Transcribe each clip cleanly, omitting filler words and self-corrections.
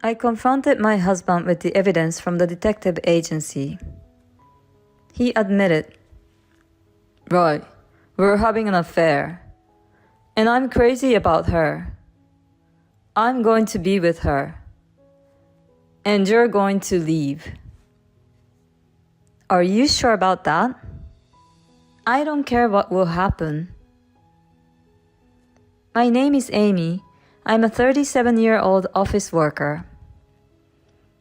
I confronted my husband with the evidence from the detective agency. He admitted, "Right, we're having an affair. And I'm crazy about her. I'm going to be with her. And you're going to leave." "Are you sure about that?" "I don't care what will happen." "My name is Amy. I'm a 37-year-old office worker.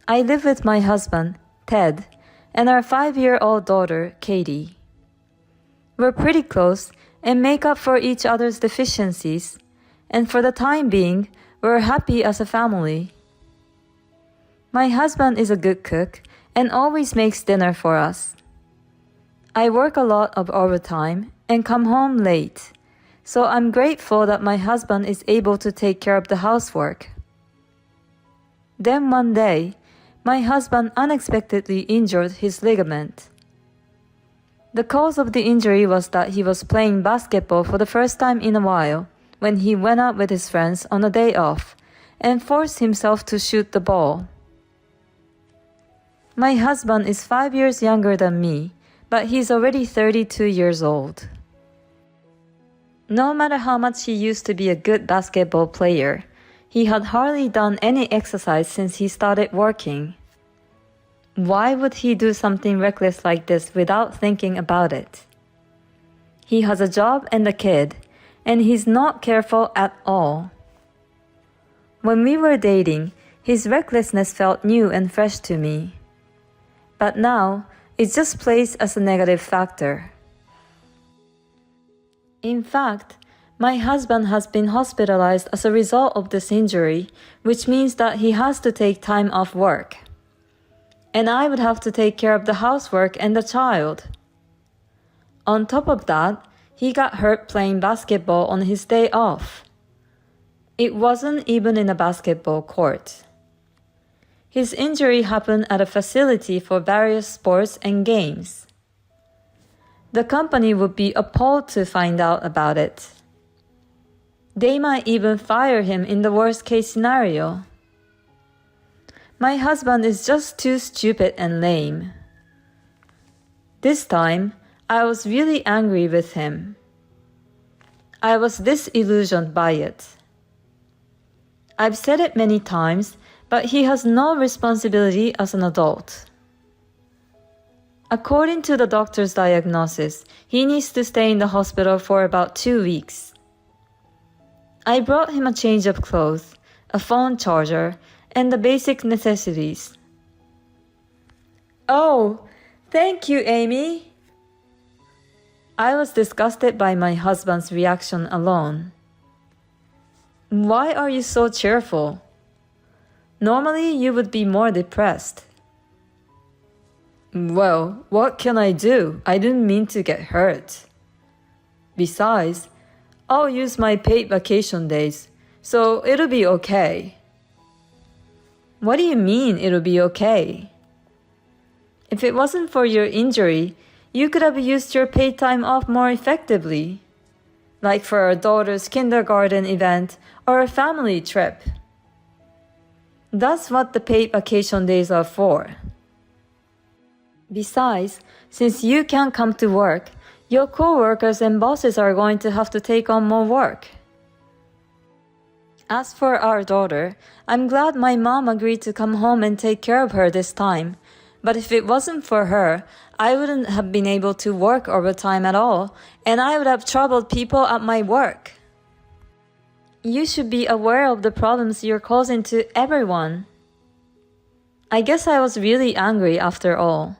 I live with my husband, Ted, and our 5-year-old daughter, Katie. We're pretty close and make up for each other's deficiencies, and for the time being, we're happy as a family. My husband is a good cook and always makes dinner for us. I work a lot of overtime and come home late, so I'm grateful that my husband is able to take care of the housework. Then one day, my husband unexpectedly injured his ligament. The cause of the injury was that he was playing basketball for the first time in a while when he went out with his friends on a day off and forced himself to shoot the ball. My husband is 5 years younger than me, but he's already 32 years old. No matter how much he used to be a good basketball player, he had hardly done any exercise since he started working. Why would he do something reckless like this without thinking about it? He has a job and a kid, and he's not careful at all. When we were dating, his recklessness felt new and fresh to me. But now, it just plays as a negative factor. In fact, my husband has been hospitalized as a result of this injury, which means that he has to take time off work. And I would have to take care of the housework and the child. On top of that, he got hurt playing basketball on his day off. It wasn't even in a basketball court. His injury happened at a facility for various sports and games. The company would be appalled to find out about it. They might even fire him in the worst-case scenario. My husband is just too stupid and lame. This time, I was really angry with him. I was disillusioned by it. I've said it many times, but he has no responsibility as an adult. According to the doctor's diagnosis, he needs to stay in the hospital for about 2 weeks. I brought him a change of clothes, a phone charger, and the basic necessities. "Oh, thank you, Amy." I was disgusted by my husband's reaction alone. "Why are you so cheerful? Normally you would be more depressed." "Well, what can I do? I didn't mean to get hurt. Besides, I'll use my paid vacation days, so it'll be okay." "What do you mean it'll be okay?" "If it wasn't for your injury, you could have used your paid time off more effectively, like for our daughter's kindergarten event or a family trip. That's what the paid vacation days are for. Besides, since you can't come to work, your coworkers and bosses are going to have to take on more work. As for our daughter, I'm glad my mom agreed to come home and take care of her this time. But if it wasn't for her, I wouldn't have been able to work overtime at all, and I would have troubled people at my work. You should be aware of the problems you're causing to everyone." I guess I was really angry after all.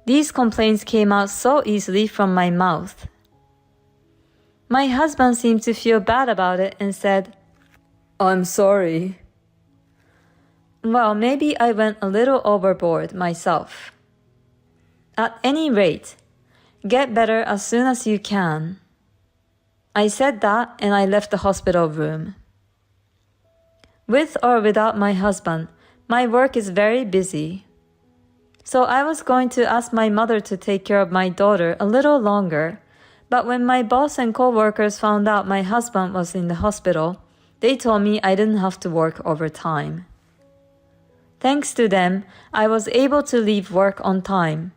These complaints came out so easily from my mouth. My husband seemed to feel bad about it and said, "I'm sorry." Well, maybe I went a little overboard myself. At any rate, get better as soon as you can. I said that and I left the hospital room. With or without my husband, my work is very busy. So I was going to ask my mother to take care of my daughter a little longer, but when my boss and coworkers found out my husband was in the hospital, they told me I didn't have to work overtime. Thanks to them, I was able to leave work on time.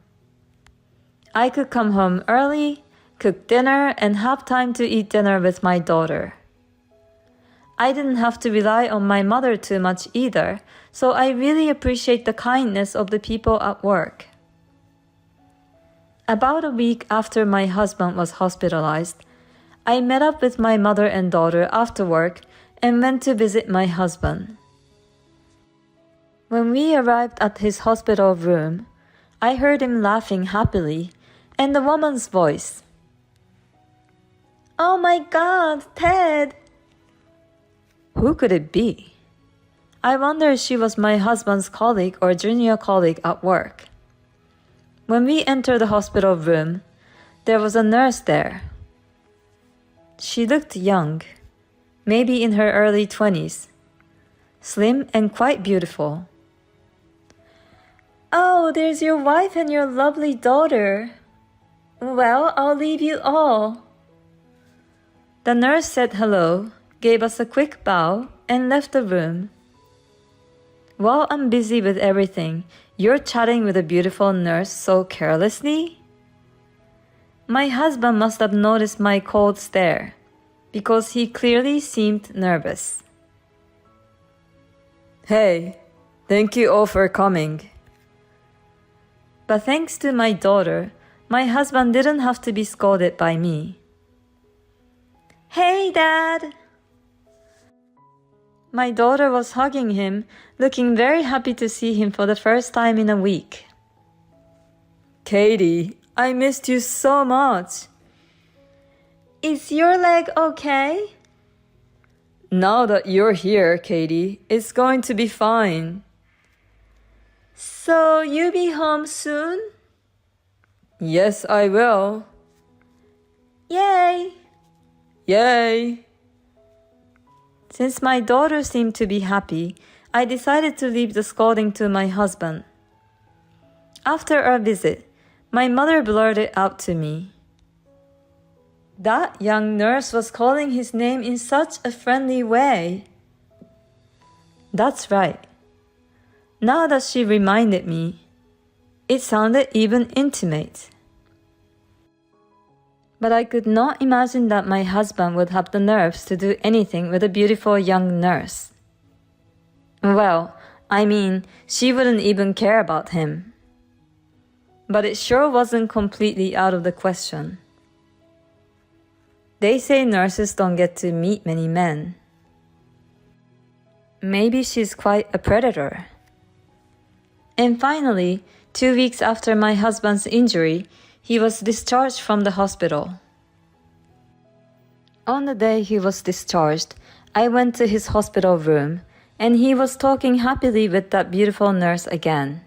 I could come home early, cook dinner, and have time to eat dinner with my daughter. I didn't have to rely on my mother too much either, so I really appreciate the kindness of the people at work. About a week after my husband was hospitalized, I met up with my mother and daughter after work and went to visit my husband. When we arrived at his hospital room, I heard him laughing happily and the woman's voice. "Oh my God, Ted!" Who could it be? I wonder if she was my husband's colleague or junior colleague at work. When we entered the hospital room, there was a nurse there. She looked young, maybe in her early 20s, slim and quite beautiful. "Oh, there's your wife and your lovely daughter. Well, I'll leave you all." The nurse said hello, gave us a quick bow, and left the room. While I'm busy with everything, you're chatting with a beautiful nurse so carelessly? My husband must have noticed my cold stare, because he clearly seemed nervous. "Hey, thank you all for coming." But thanks to my daughter, my husband didn't have to be scolded by me. "Hey, Dad!" My daughter was hugging him, looking very happy to see him for the first time in a week. "Katie, I missed you so much." "Is your leg okay?" "Now that you're here, Katie, it's going to be fine." "So you'll be home soon?" "Yes, I will." "Yay!" "Yay!" Since my daughter seemed to be happy, I decided to leave the scolding to my husband. After our visit, my mother blurted out to me, "That young nurse was calling his name in such a friendly way." That's right. Now that she reminded me, it sounded even intimate. But I could not imagine that my husband would have the nerves to do anything with a beautiful young nurse. Well, I mean, she wouldn't even care about him. But it sure wasn't completely out of the question. They say nurses don't get to meet many men. Maybe she's quite a predator. And finally, 2 weeks after my husband's injury, he was discharged from the hospital. On the day he was discharged, I went to his hospital room, and he was talking happily with that beautiful nurse again.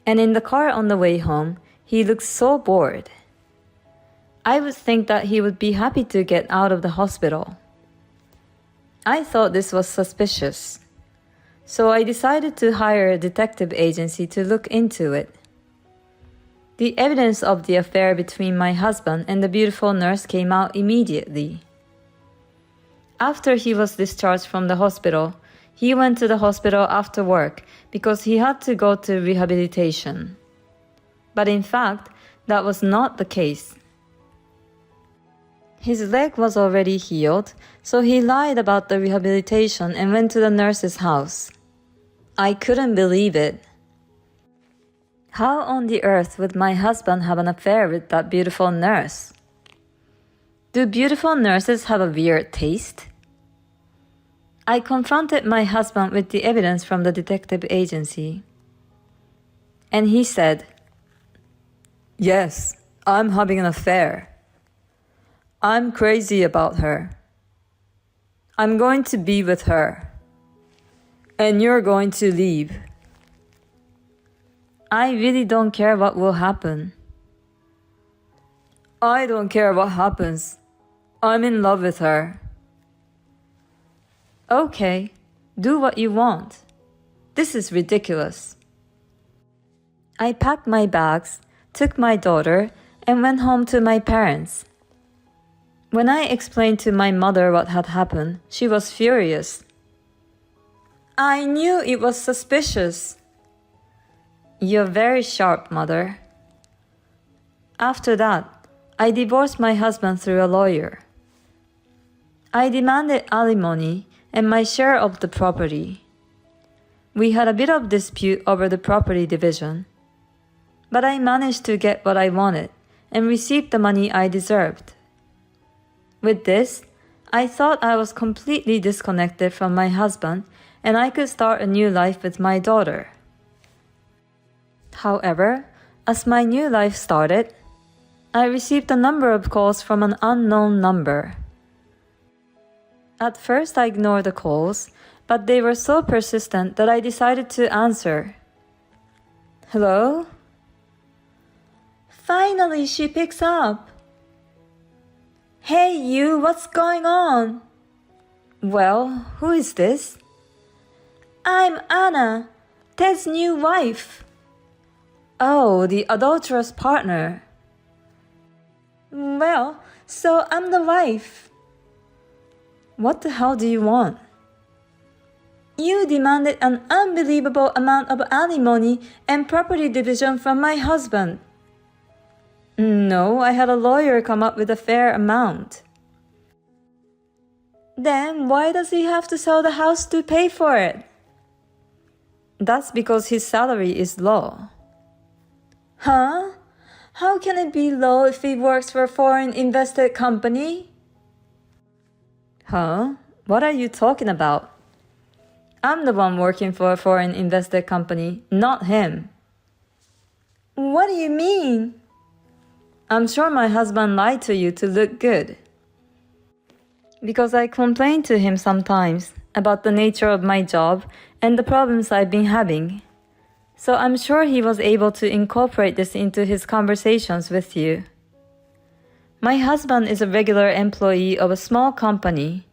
And in the car on the way home, he looked so bored. I would think that he would be happy to get out of the hospital. I thought this was suspicious. So I decided to hire a detective agency to look into it. The evidence of the affair between my husband and the beautiful nurse came out immediately. After he was discharged from the hospital, he went to the hospital after work because he had to go to rehabilitation. But in fact, that was not the case. His leg was already healed, so he lied about the rehabilitation and went to the nurse's house. I couldn't believe it. How on the earth would my husband have an affair with that beautiful nurse? Do beautiful nurses have a weird taste? I confronted my husband with the evidence from the detective agency. And he said, "Yes, I'm having an affair. I'm crazy about her. I'm going to be with her. And you're going to leave. I really don't care what will happen." "I don't care what happens. I'm in love with her." "Okay, do what you want. This is ridiculous." I packed my bags, took my daughter, and went home to my parents. When I explained to my mother what had happened, she was furious. I knew it was suspicious. You're very sharp, Mother. After that, I divorced my husband through a lawyer. I demanded alimony and my share of the property. We had a bit of dispute over the property division, but I managed to get what I wanted and received the money I deserved. With this, I thought I was completely disconnected from my husband and I could start a new life with my daughter. However, as my new life started, I received a number of calls from an unknown number. At first I ignored the calls, but they were so persistent that I decided to answer. Hello? Finally, she picks up. Hey you, what's going on? Well, who is this? I'm Anna, Ted's new wife. Oh, the adulterous partner. Well, so I'm the wife. What the hell do you want? You demanded an unbelievable amount of alimony and property division from my husband. No, I had a lawyer come up with a fair amount. Then why does he have to sell the house to pay for it? That's because his salary is low. Huh? How can it be low if he works for a foreign invested company? Huh? What are you talking about? I'm the one working for a foreign invested company, not him. What do you mean? I'm sure my husband lied to you to look good. Because I complain to him sometimes about the nature of my job and the problems I've been having. So I'm sure he was able to incorporate this into his conversations with you. My husband is a regular employee of a small company.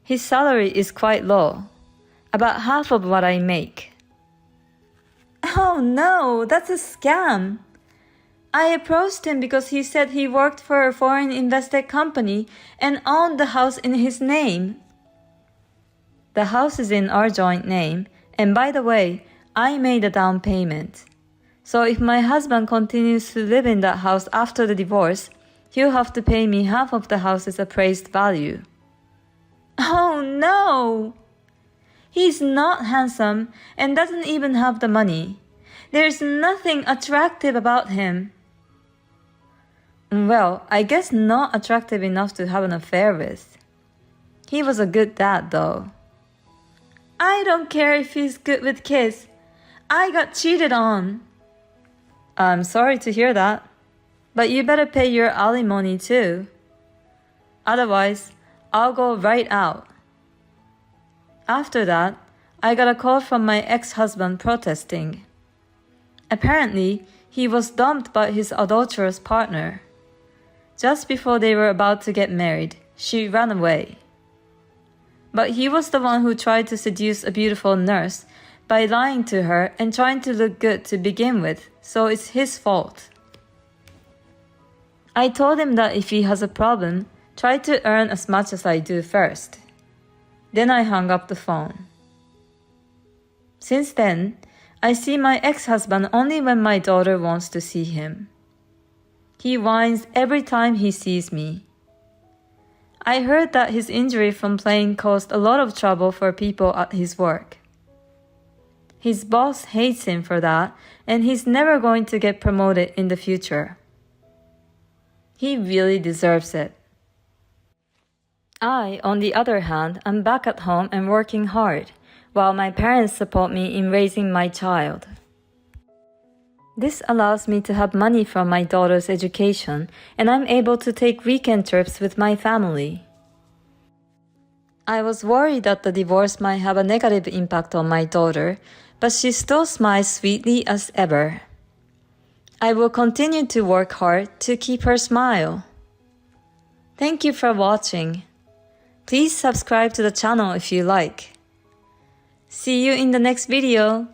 His salary is quite low, about half of what I make. Oh no, that's a scam. I approached him because he said he worked for a foreign invested company and owned the house in his name. The house is in our joint name, and by the way, I made a down payment. So if my husband continues to live in that house after the divorce, he'll have to pay me half of the house's appraised value. Oh no! He's not handsome and doesn't even have the money. There's nothing attractive about him. Well, I guess not attractive enough to have an affair with. He was a good dad, though. I don't care if he's good with kids. I got cheated on. I'm sorry to hear that. But you better pay your alimony too. Otherwise, I'll go right out. After that, I got a call from my ex-husband protesting. Apparently, he was dumped by his adulterous partner. Just before they were about to get married, she ran away. But he was the one who tried to seduce a beautiful nurse by lying to her and trying to look good to begin with, so it's his fault. I told him that if he has a problem, try to earn as much as I do first. Then I hung up the phone. Since then, I see my ex-husband only when my daughter wants to see him. He whines every time he sees me. I heard that his injury from playing caused a lot of trouble for people at his work. His boss hates him for that, and he's never going to get promoted in the future. He really deserves it. I, on the other hand, am back at home and working hard, while my parents support me in raising my child. This allows me to have money from my daughter's education, and I'm able to take weekend trips with my family. I was worried that the divorce might have a negative impact on my daughter, but she still smiles sweetly as ever. I will continue to work hard to keep her smile. Thank you for watching. Please subscribe to the channel if you like. See you in the next video.